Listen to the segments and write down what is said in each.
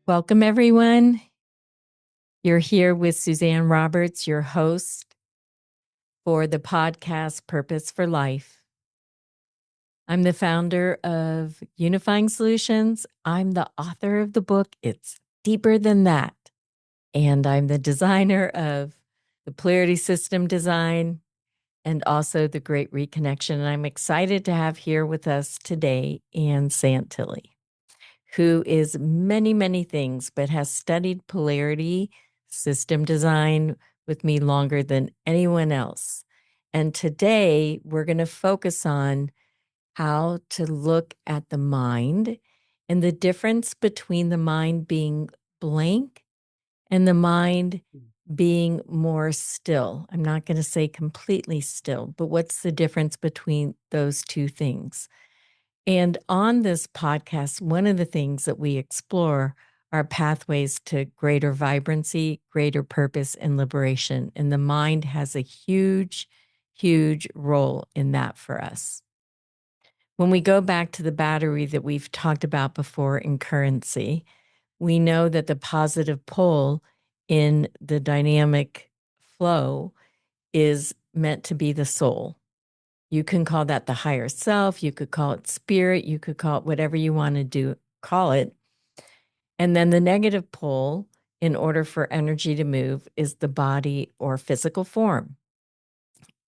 Welcome, everyone. You're here with Suzanne Roberts, your host for the podcast Purpose for Life. I'm the founder of Unifying Solutions. I'm the author of the book, It's Deeper Than That. And I'm the designer of the Polarity System Design and also the Great Reconnection. And I'm excited to have here with us today Anne Santilly, who is many, many things, but has studied polarity system design with me longer than anyone else. And today we're going to focus on how to look at the mind and the difference between the mind being blank and the mind being more still. I'm not going to say completely still, but what's the difference between those two things? And on this podcast, one of the things that we explore are pathways to greater vibrancy, greater purpose, and liberation. And the mind has a huge, huge role in that for us. When we go back to the battery that we've talked about before in currency, we know that the positive pole in the dynamic flow is meant to be the soul. You can call that the higher self. You could call it spirit. You could call it whatever you want to call it. And then the negative pole, in order for energy to move, is the body or physical form.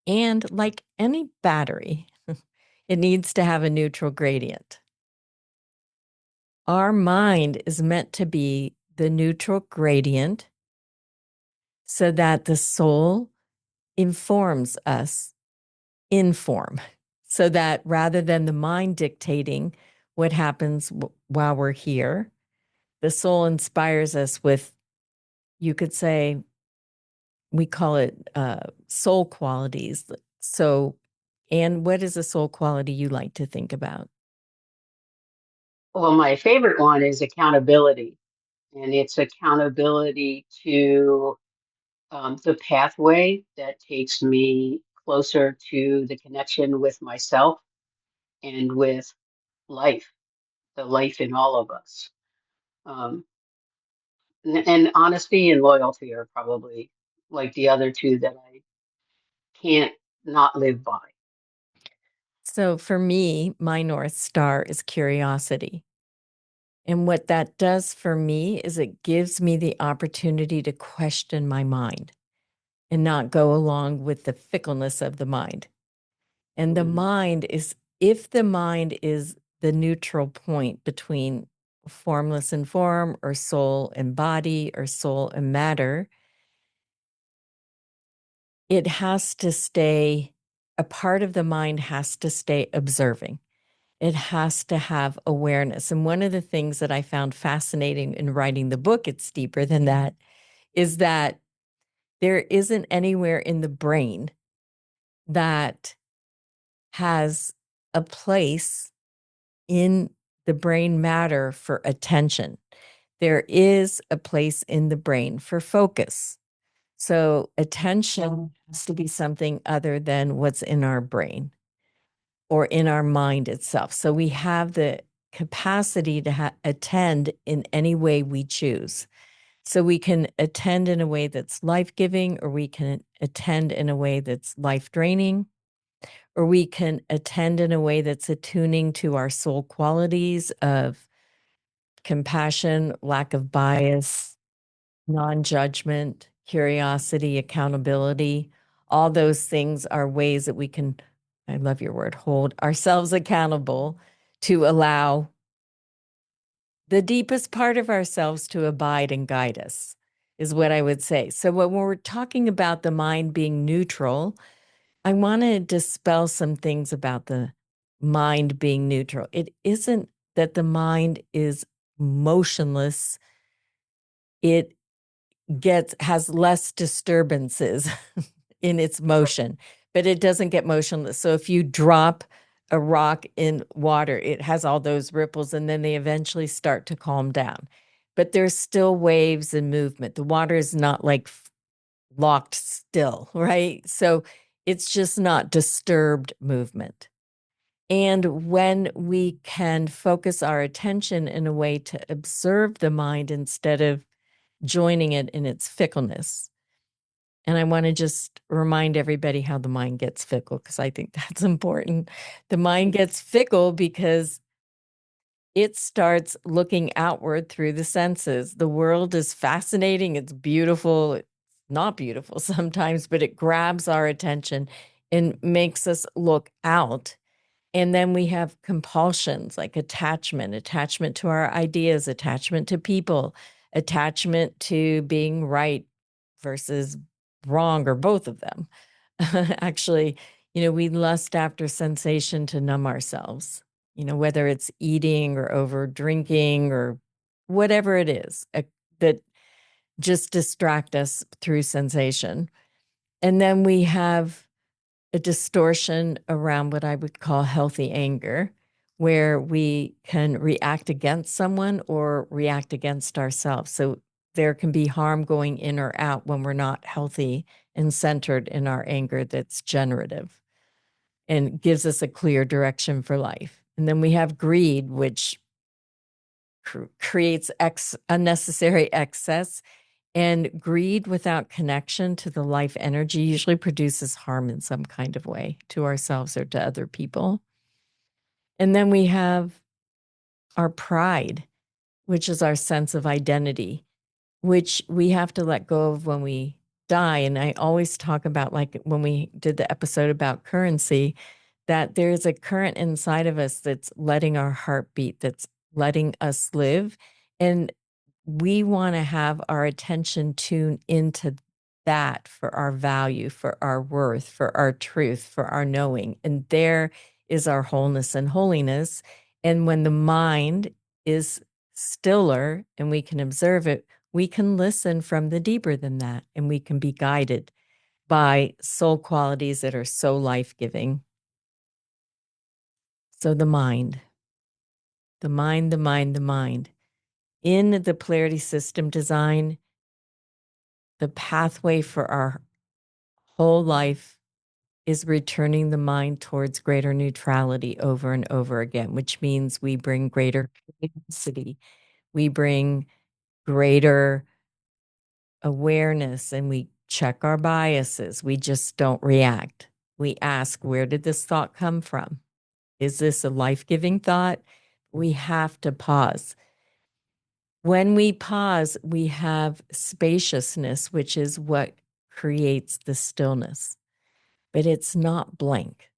And like any battery, it needs to have a neutral gradient. Our mind is meant to be the neutral gradient so that the soul informs us in form, so that rather than the mind dictating what happens while we're here, the soul inspires us with, you could say, we call it soul qualities. So, and what is a soul quality you like to think about? Well, my favorite one is accountability, and it's accountability to the pathway that takes me closer to the connection with myself and with life, the life in all of us. Um, and honesty and loyalty are probably like the other two that I can't not live by. So, for me, my North Star is curiosity. And what that does for me is it gives me the opportunity to question my mind and not go along with the fickleness of the mind. And the Mhm. mind is, if the mind is the neutral point between formless and form, or soul and body, or soul and matter, it has to stay, a part of the mind has to stay observing. It has to have awareness. And one of the things that I found fascinating in writing the book, It's Deeper Than That, is that there isn't anywhere in the brain that has a place in the brain matter for attention. There is a place in the brain for focus. So attention has to be something other than what's in our brain or in our mind itself. So we have the capacity to attend in any way we choose. So we can attend in a way that's life-giving, or we can attend in a way that's life-draining, or we can attend in a way that's attuning to our soul qualities of compassion, lack of bias, non-judgment, curiosity, accountability. All those things are ways that we can, I love your word, hold ourselves accountable to allow the deepest part of ourselves to abide and guide us, is what I would say. So when we're talking about the mind being neutral, I want to dispel some things about the mind being neutral. It isn't that the mind is motionless. It has less disturbances in its motion, but it doesn't get motionless. So if you drop a rock in water, it has all those ripples, and then they eventually start to calm down. But there's still waves and movement. The water is not like locked still, right? So it's just not disturbed movement. And when we can focus our attention in a way to observe the mind instead of joining it in its fickleness. And I want to just remind everybody how the mind gets fickle, because I think that's important. The mind gets fickle because it starts looking outward through the senses. The world is fascinating, it's beautiful, it's not beautiful sometimes, but it grabs our attention and makes us look out. And then we have compulsions like attachment to our ideas, attachment to people, attachment to being right versus wrong, or both of them. Actually, we lust after sensation to numb ourselves, whether it's eating or over drinking or whatever it is that just distract us through sensation. And then we have a distortion around what I would call healthy anger, where we can react against someone or react against ourselves. So there can be harm going in or out when we're not healthy and centered in our anger that's generative and gives us a clear direction for life. And then we have greed, which creates unnecessary excess. And greed without connection to the life energy usually produces harm in some kind of way to ourselves or to other people. And then we have our pride, which is our sense of identity, which we have to let go of when we die. And I always talk about, like when we did the episode about currency, that there's a current inside of us that's letting our heart beat, that's letting us live. And we want to have our attention tuned into that for our value, for our worth, for our truth, for our knowing. And there is our wholeness and holiness. And when the mind is stiller and we can observe it, we can listen from the deeper than that, and we can be guided by soul qualities that are so life-giving. So the mind, the mind, the mind, the mind. In the polarity system design, the pathway for our whole life is returning the mind towards greater neutrality over and over again, which means we bring greater curiosity, we bring greater awareness, and we check our biases. We just don't react. We ask, where did this thought come from? Is this a life-giving thought? We have to pause. When we pause, we have spaciousness, which is what creates the stillness, but it's not blank.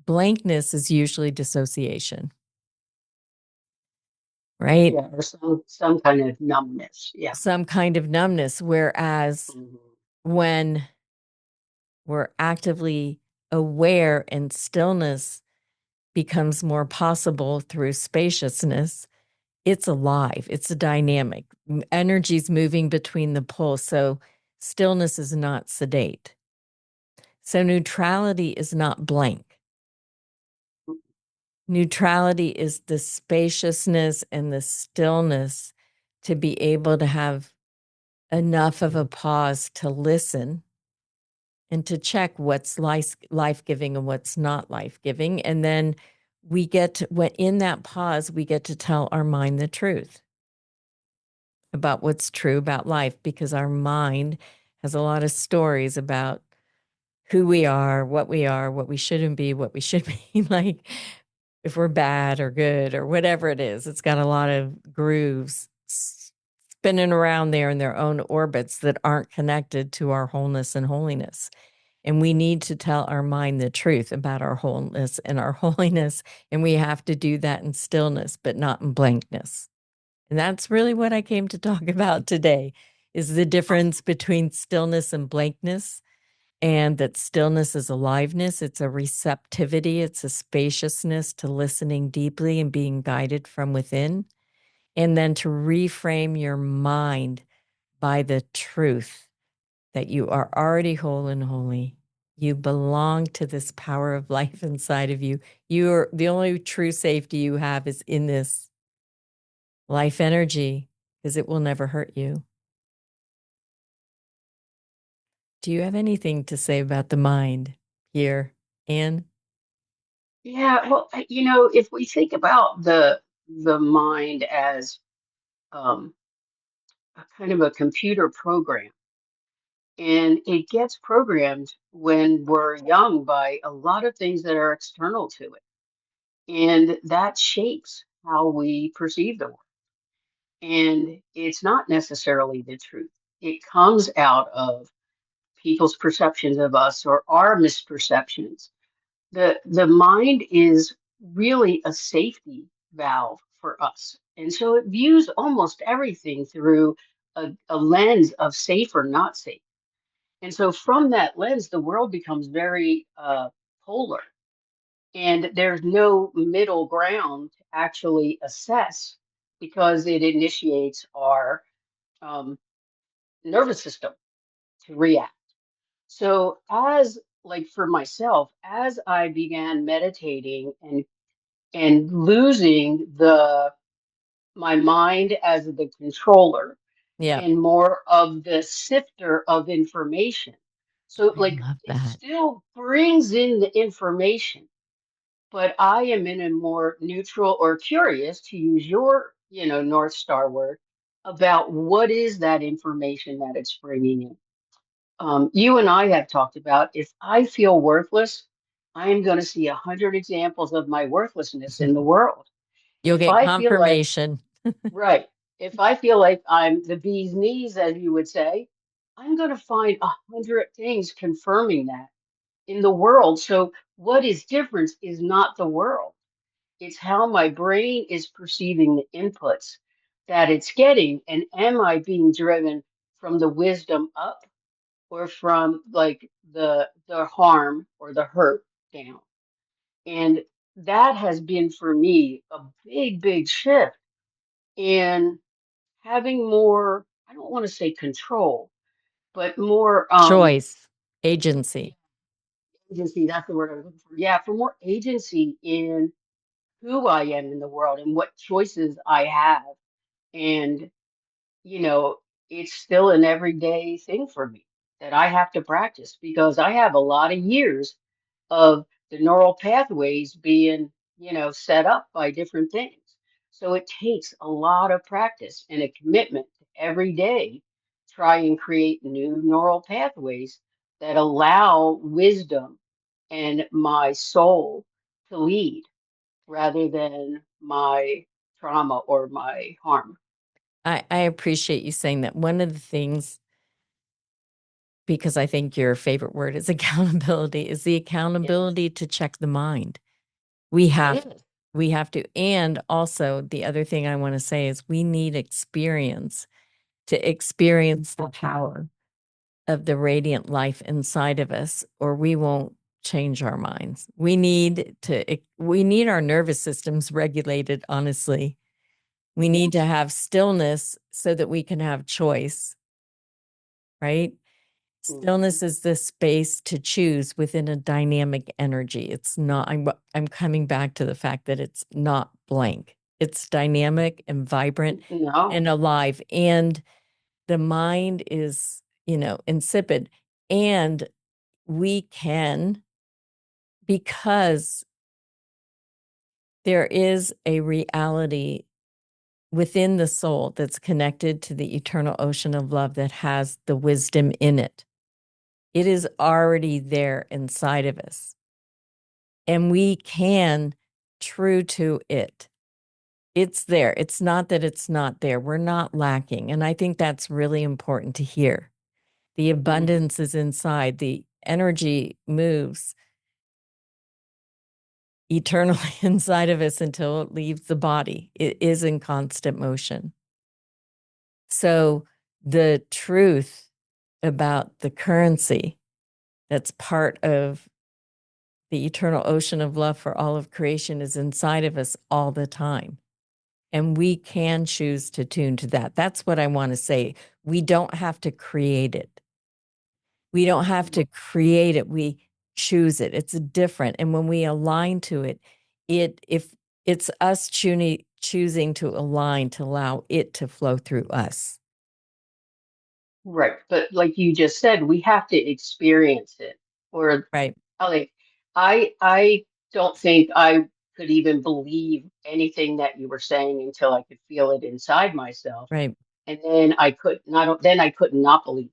Blankness is usually dissociation, right? Yeah, or some kind of numbness. Yeah. Some kind of numbness. Whereas when we're actively aware and stillness becomes more possible through spaciousness, it's alive, it's a dynamic. Energy's moving between the poles. So stillness is not sedate. So neutrality is not blank. Neutrality is the spaciousness and the stillness to be able to have enough of a pause to listen and to check what's life-giving and what's not life-giving. And then we get to, when in that pause, we get to tell our mind the truth about what's true about life, because our mind has a lot of stories about who we are, what we shouldn't be, what we should be, like if we're bad or good or whatever it is. It's got a lot of grooves spinning around there in their own orbits that aren't connected to our wholeness and holiness. And we need to tell our mind the truth about our wholeness and our holiness. And we have to do that in stillness, but not in blankness. And that's really what I came to talk about today, is the difference between stillness and blankness. And that stillness is aliveness. It's a receptivity. It's a spaciousness to listening deeply and being guided from within. And then to reframe your mind by the truth that you are already whole and holy. You belong to this power of life inside of you. You're the only true safety you have is in this life energy, because it will never hurt you. Do you have anything to say about the mind here? And Yeah, well, if we think about the mind as um, a kind of a computer program, and it gets programmed when we're young by a lot of things that are external to it, and that shapes how we perceive the world. And it's not necessarily the truth. It comes out of people's perceptions of us or our misperceptions. The mind is really a safety valve for us. And so it views almost everything through a lens of safe or not safe. And so from that lens, the world becomes very polar. And there's no middle ground to actually assess because it initiates our um, nervous system to react. So as like for myself, as I began meditating and losing the my mind as the controller yeah, and more of the sifter of information. So I like love it that. still brings in the information, but I am in a more neutral or curious, to use your, North Star word, about what is that information that it's bringing in. You and I have talked about if I feel worthless, I am going to see 100 examples of my worthlessness in the world. You'll If get I feel like, confirmation. right, if I feel like I'm the bee's knees, as you would say, I'm going to find 100 things confirming that in the world. So what is different is not the world. It's how my brain is perceiving the inputs that it's getting. And am I being driven from the wisdom up or from like the harm or the hurt down? And that has been for me a big shift in having more, I don't want to say control, but more Choice, agency. agency. That's the word I was looking for. Yeah, for more agency in who I am in the world and what choices I have. And, you know, it's still an everyday thing for me that I have to practice because I have a lot of years of the neural pathways being, set up by different things. So it takes a lot of practice and a commitment to every day try and create new neural pathways that allow wisdom and my soul to lead rather than my trauma or my harm. I appreciate you saying that. One of the things, because I think your favorite word is accountability, is the It is. accountability to check the mind. We It have is. we have to. And also the other thing I want to say is we need experience to experience the power of the radiant life inside of us, or we won't change our minds. We need our nervous systems regulated, honestly. We need to have stillness so that we can have choice, right? Mhm. Stillness is the space to choose within a dynamic energy. It's not, I'm coming back to the fact that it's not blank. It's dynamic and vibrant No. and alive. And the mind is, insipid. And we can, because there is a reality within the soul that's connected to the eternal ocean of love that has the wisdom in it. It is already there inside of us, and we can true to it. It's there. It's not that it's not there. We're not lacking. And I think that's really important to hear. The Mhm. abundance is inside. The energy moves eternally inside of us until it leaves the body. It is in constant motion. So the truth about the currency that's part of the eternal ocean of love for all of creation is inside of us all the time. And we can choose to tune to that. That's what I want to say. We don't have to create it. We don't have to create it. We choose it. It's different. And when we align to it, if it's us choosing to align to allow it to flow through us. Right. But like you just said, we have to experience it. Or Right. like I don't think I could even believe anything that you were saying until I could feel it inside myself. Right. And then I could not believe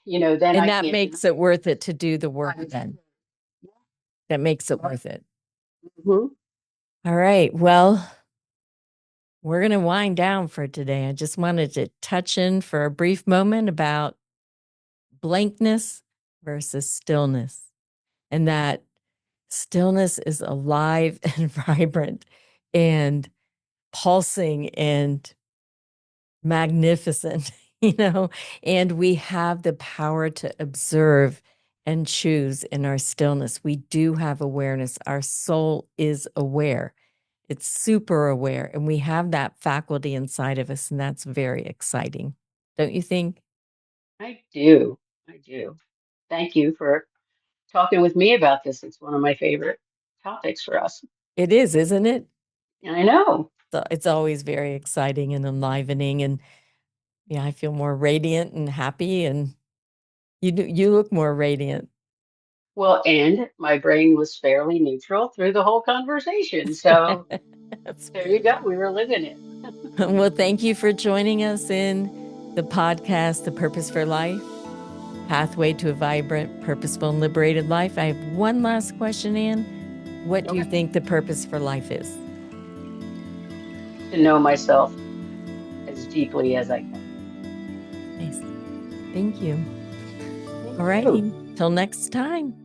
it. Then And I that can't deny makes it worth it it. to do the work I- then. That makes it worth it. Mhm. All right. Well, we're going to wind down for today. I just wanted to touch in for a brief moment about blankness versus stillness, and that stillness is alive and vibrant and pulsing and magnificent, and we have the power to observe and choose in our stillness. We do have awareness. Our soul is aware. It's super aware, and we have that faculty inside of us, and that's very exciting. Don't you think? I do. I do. Thank you for talking with me about this. It's one of my favorite topics for us. It is, isn't it? I know. So it's always very exciting and enlivening, and yeah, I feel more radiant and happy, and you look more radiant. Well, and my brain was fairly neutral through the whole conversation. So That's there you good. go. We were living it. Well, thank you for joining us in the podcast, The Purpose for Life, Pathway to a Vibrant, Purposeful, and Liberated Life. I have one last question, Anne. What do you Okay. think the purpose for life is? To know myself as deeply as I can. Nice. Thank you. Thank All you. righty. Till next time.